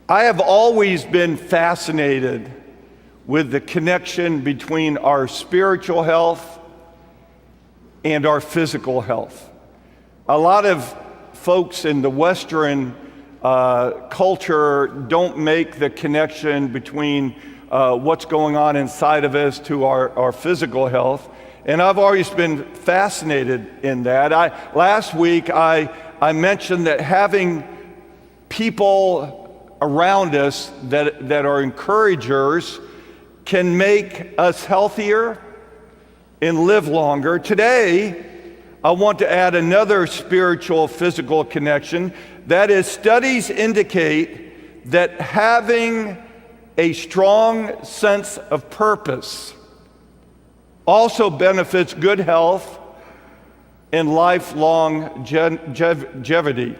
I have always been fascinated with the connection between our spiritual health and our physical health. A lot of folks in the Western culture don't make the connection between what's going on inside of us to our physical health. And I've always been fascinated in that. Last week I mentioned that having people around us that are encouragers can make us healthier and live longer. Today, I want to add another spiritual physical connection. That is, studies indicate that having a strong sense of purpose also benefits good health and lifelong longevity.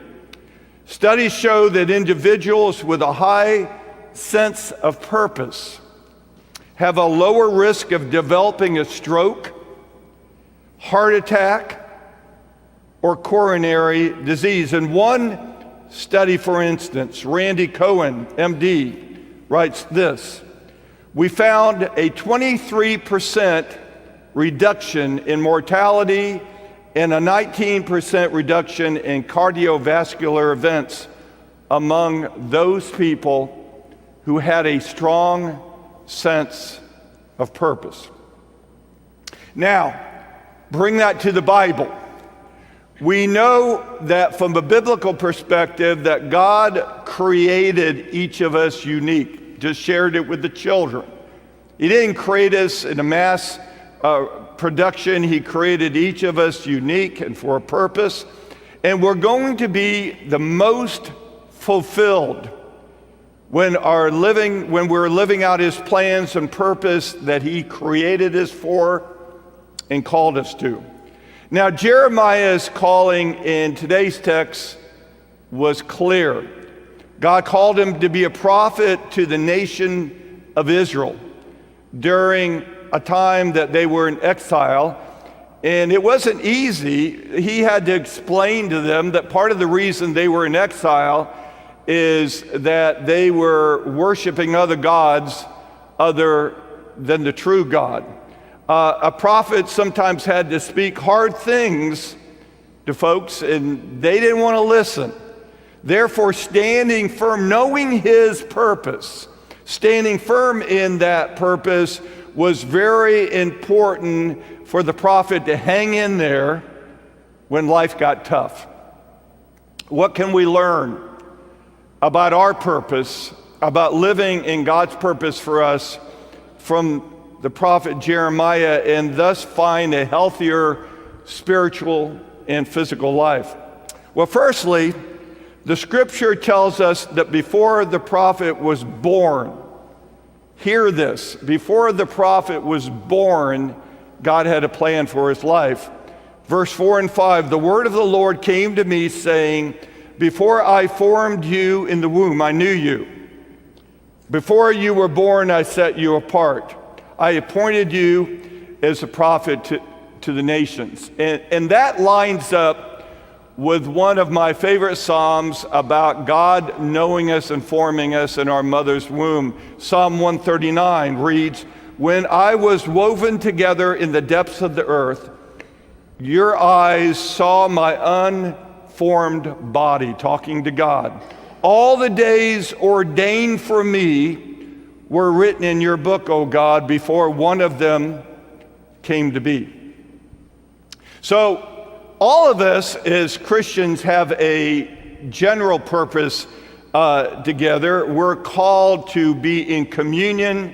Studies show that individuals with a high sense of purpose have a lower risk of developing a stroke, heart attack, or coronary disease. In one study, for instance, Randy Cohen, MD, writes this: "We found a 23% reduction in mortality and a 19% reduction in cardiovascular events among those people who had a strong sense of purpose." Now, bring that to the Bible. We know that from a biblical perspective that God created each of us unique. Just shared it with the children. He didn't create us in a mass production. He created each of us unique and for a purpose. And we're going to be the most fulfilled when we're living out His plans and purpose that He created us for and called us to. Now, Jeremiah's calling in today's text was clear. God called him to be a prophet to the nation of Israel during a time that they were in exile, and it wasn't easy. He had to explain to them that part of the reason they were in exile is that they were worshiping other gods other than the true God. A prophet sometimes had to speak hard things to folks, and they didn't want to listen. Therefore, standing firm, knowing his purpose, standing firm in that purpose was very important for the prophet to hang in there when life got tough. What can we learn about our purpose, about living in God's purpose for us from the prophet Jeremiah, and thus find a healthier spiritual and physical life? Well, firstly, the scripture tells us that before the prophet was born, hear this, before the prophet was born, God had a plan for his life. Verse 4 and 5, "The word of the Lord came to me saying, before I formed you in the womb, I knew you. Before you were born, I set you apart. I appointed you as a prophet to the nations." And that lines up with one of my favorite Psalms about God knowing us and forming us in our mother's womb. Psalm 139 reads, "When I was woven together in the depths of the earth, your eyes saw my unformed body," talking to God. "All the days ordained for me were written in your book, O God, before one of them came to be." So all of us as Christians have a general purpose together. We're called to be in communion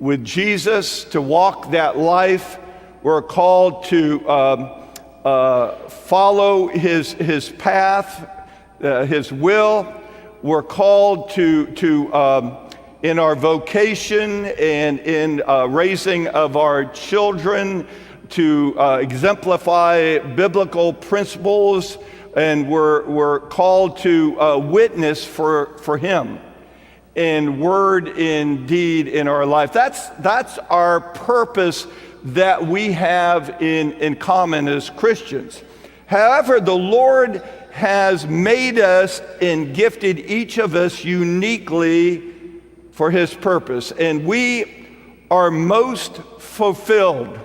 with Jesus, to walk that life. We're called to follow his path, his will. We're called to in our vocation and in raising of our children, to exemplify biblical principles, and we're called to witness for Him in word, in deed, in our life. That's our purpose that we have in common as Christians. However, the Lord has made us and gifted each of us uniquely for his purpose. And we are most fulfilled.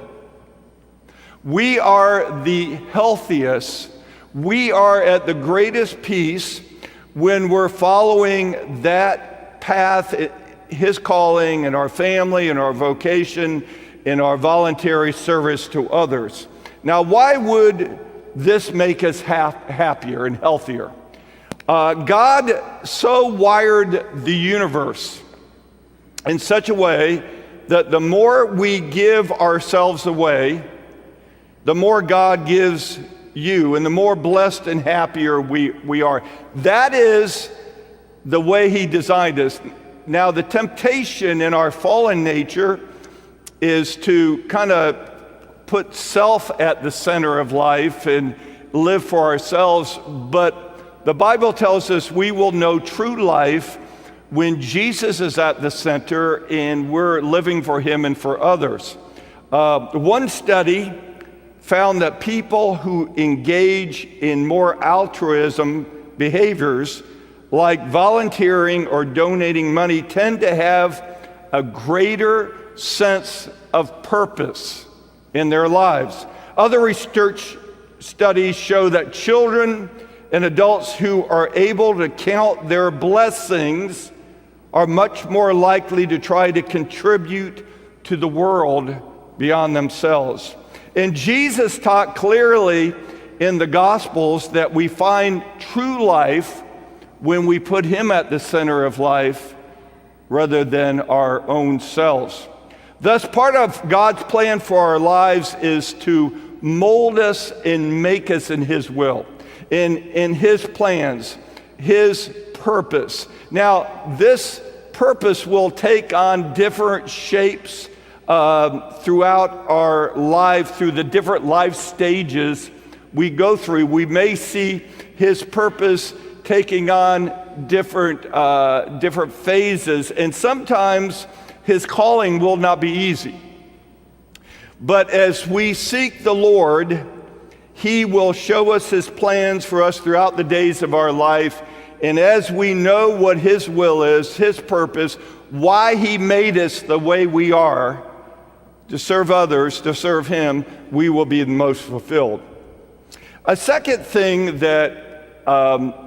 We are the healthiest. We are at the greatest peace when we're following that path, his calling in our family, in our vocation, in our voluntary service to others. Now, why would this make us happier and healthier? God so wired the universe in such a way that the more we give ourselves away, the more God gives you, and the more blessed and happier we are. That is the way he designed us. Now, the temptation in our fallen nature is to kind of put self at the center of life and live for ourselves, but the Bible tells us we will know true life when Jesus is at the center and we're living for him and for others. One study found that people who engage in more altruism behaviors, like volunteering or donating money, tend to have a greater sense of purpose in their lives. Other research studies show that children and adults who are able to count their blessings are much more likely to try to contribute to the world beyond themselves. And Jesus taught clearly in the Gospels that we find true life when we put him at the center of life rather than our own selves. Thus, part of God's plan for our lives is to mold us and make us in his will, in his plans, his purpose. Now, this purpose will take on different shapes throughout our life, through the different life stages we go through. We may see his purpose taking on different phases, and sometimes his calling will not be easy. But as we seek the Lord, he will show us his plans for us throughout the days of our life. And as we know what his will is, his purpose, why he made us the way we are, to serve others, to serve him, we will be the most fulfilled. A second thing that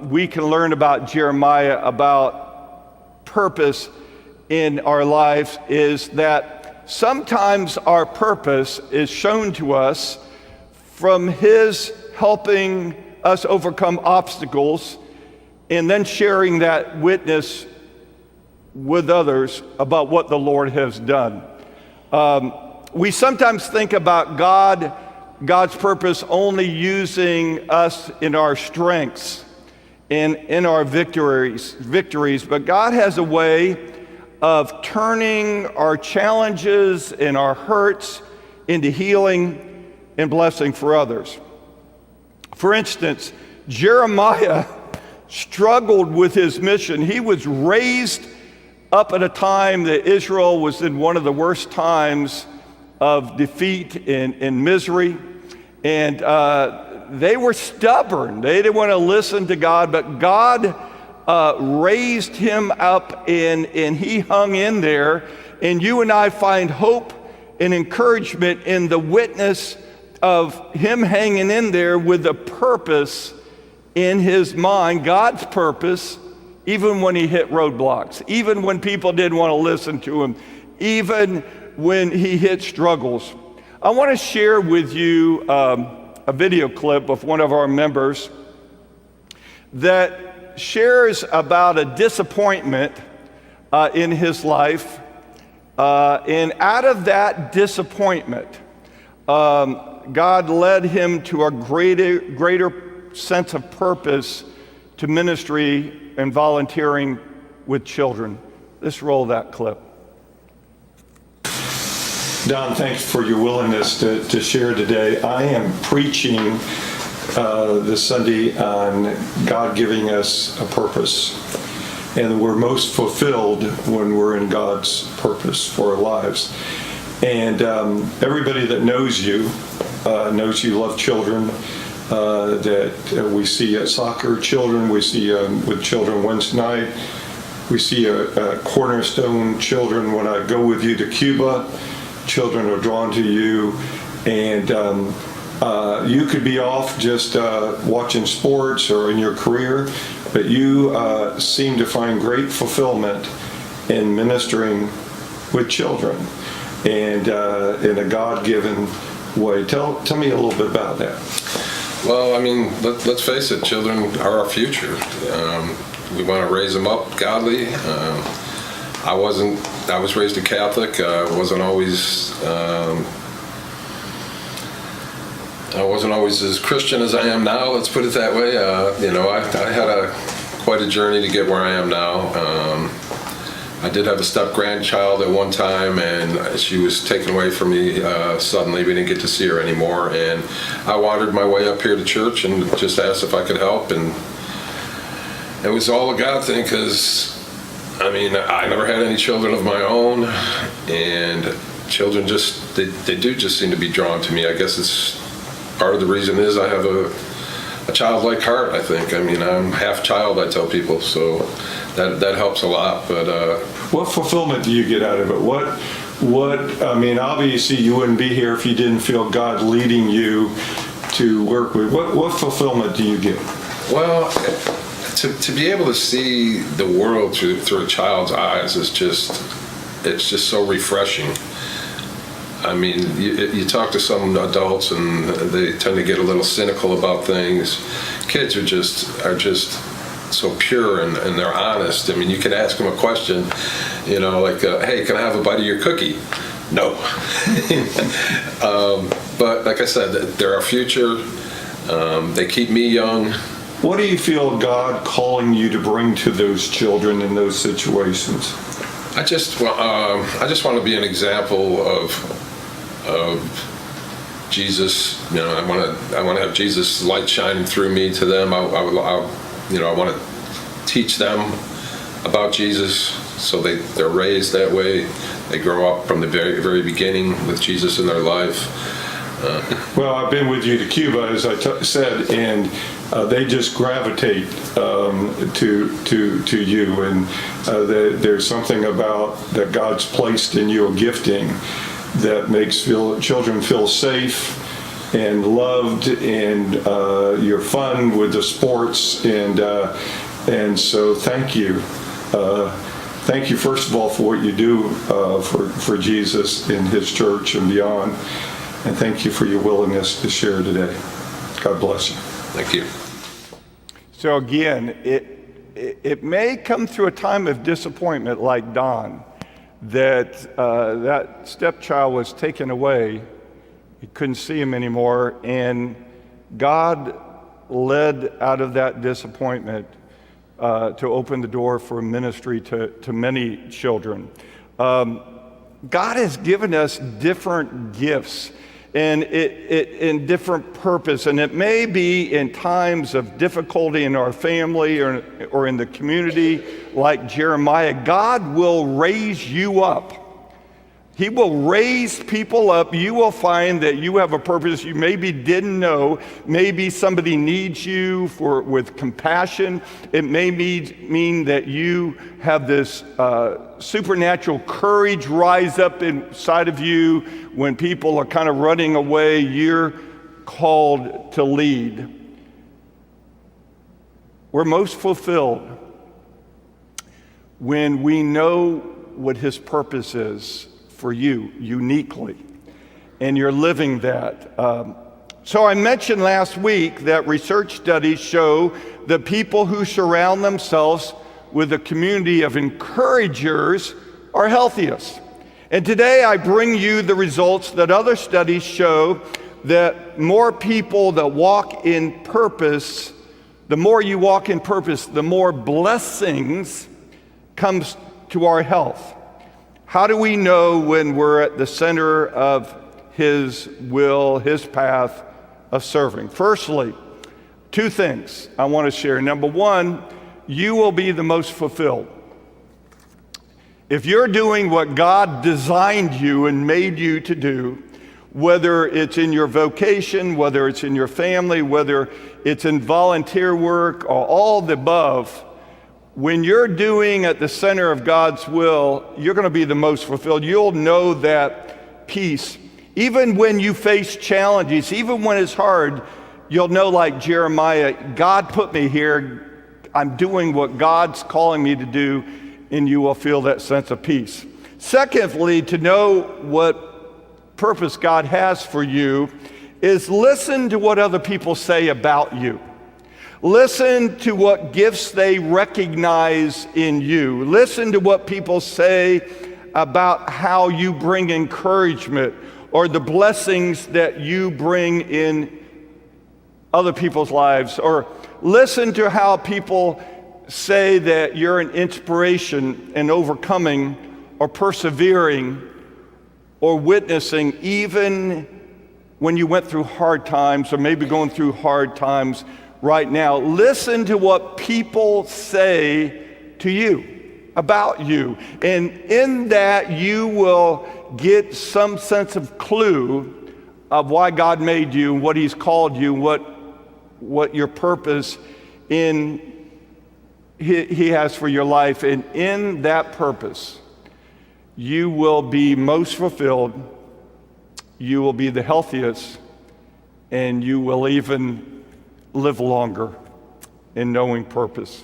we can learn about Jeremiah, about purpose in our lives, is that sometimes our purpose is shown to us from his helping us overcome obstacles and then sharing that witness with others about what the Lord has done. We sometimes think about God's purpose only using us in our strengths and in our victories, but God has a way of turning our challenges and our hurts into healing and blessing for others. For instance, Jeremiah struggled with his mission. He was raised up at a time that Israel was in one of the worst times of defeat and misery, and they were stubborn. They didn't want to listen to God, but God raised him up, and he hung in there. And you and I find hope and encouragement in the witness of him hanging in there with a purpose in his mind, God's purpose, even when he hit roadblocks, even when people didn't want to listen to him, even when he hit struggles. I want to share with you a video clip of one of our members that shares about a disappointment in his life. And out of that disappointment, God led him to a greater sense of purpose to ministry and volunteering with children. Let's roll that clip. Don, thanks for your willingness to share today. I am preaching this Sunday on God giving us a purpose, and we're most fulfilled when we're in God's purpose for our lives. And everybody that knows you love children, that we see at soccer children, we see with children Wednesday night, we see Cornerstone children. When I go with you to Cuba, children are drawn to you, and you could be off just watching sports or in your career, but you seem to find great fulfillment in ministering with children and in a God-given way. Tell me a little bit about that. Well, I mean, let's face it, children are our future. We want to raise them up godly. I was raised a Catholic. I wasn't always as Christian as I am now, let's put it that way. I had quite a journey to get where I am now. I did have a step-grandchild at one time, and she was taken away from me suddenly. We didn't get to see her anymore, and I wandered my way up here to church and just asked if I could help, and it was all a God thing, because, I mean, I never had any children of my own, and children just, they do just seem to be drawn to me. I guess it's part of the reason is I have a childlike heart, I think. I mean, I'm half child, I tell people, so that helps a lot. But what fulfillment do you get out of it? What I mean, obviously you wouldn't be here if you didn't feel God leading you to work with. What fulfillment do you get? Well, to be able to see the world through a child's eyes is it's just so refreshing. I mean, you talk to some adults and they tend to get a little cynical about things. Kids are just so pure and they're honest. I mean, you can ask them a question, like, hey, can I have a bite of your cookie? No. But like I said, they're our future. They keep me young. What do you feel God calling you to bring to those children in those situations? I just want to be an example of Jesus. I want to have Jesus' light shining through me to them. I want to teach them about Jesus, so they're raised that way. They grow up from the very, very beginning with Jesus in their life. Well, I've been with you to Cuba, as I said, and they just gravitate to you, and there's something about that God's placed in you, a gifting that makes children feel safe and loved, and you're fun with the sports, and so thank you. Thank you, first of all, for what you do for Jesus in His church and beyond, and thank you for your willingness to share today. God bless you. Thank you. So again, it may come through a time of disappointment like Don, that that stepchild was taken away. He couldn't see him anymore, and God led out of that disappointment to open the door for ministry to many children. God has given us different gifts and in different purpose, and it may be in times of difficulty in our family or in the community, like Jeremiah. God will raise you up. He will raise people up. You will find that you have a purpose you maybe didn't know. Maybe somebody needs you with compassion. It may mean that you have this supernatural courage rise up inside of you when people are kind of running away. You're called to lead. We're most fulfilled when we know what His purpose is for you uniquely, and you're living that. So I mentioned last week that research studies show that people who surround themselves with a community of encouragers are healthiest. And today I bring you the results that other studies show, that more people that walk in purpose, the more you walk in purpose, the more blessings comes to our health. How do we know when we're at the center of His will, His path of serving? Firstly, two things I want to share. Number one, you will be the most fulfilled. If you're doing what God designed you and made you to do, whether it's in your vocation, whether it's in your family, whether it's in volunteer work, or all the above. When you're doing at the center of God's will, you're going to be the most fulfilled. You'll know that peace. Even when you face challenges, even when it's hard, you'll know, like Jeremiah, God put me here. I'm doing what God's calling me to do, and you will feel that sense of peace. Secondly, to know what purpose God has for you is listen to what other people say about you. Listen to what gifts they recognize in you. Listen to what people say about how you bring encouragement or the blessings that you bring in other people's lives. Or listen to how people say that you're an inspiration in overcoming or persevering or witnessing even when you went through hard times or maybe going through hard times right now. Listen to what people say to you, about you. And in that, you will get some sense of clue of why God made you, what He's called you, what your purpose He has for your life. And in that purpose, you will be most fulfilled, you will be the healthiest, and you will even live longer in knowing purpose.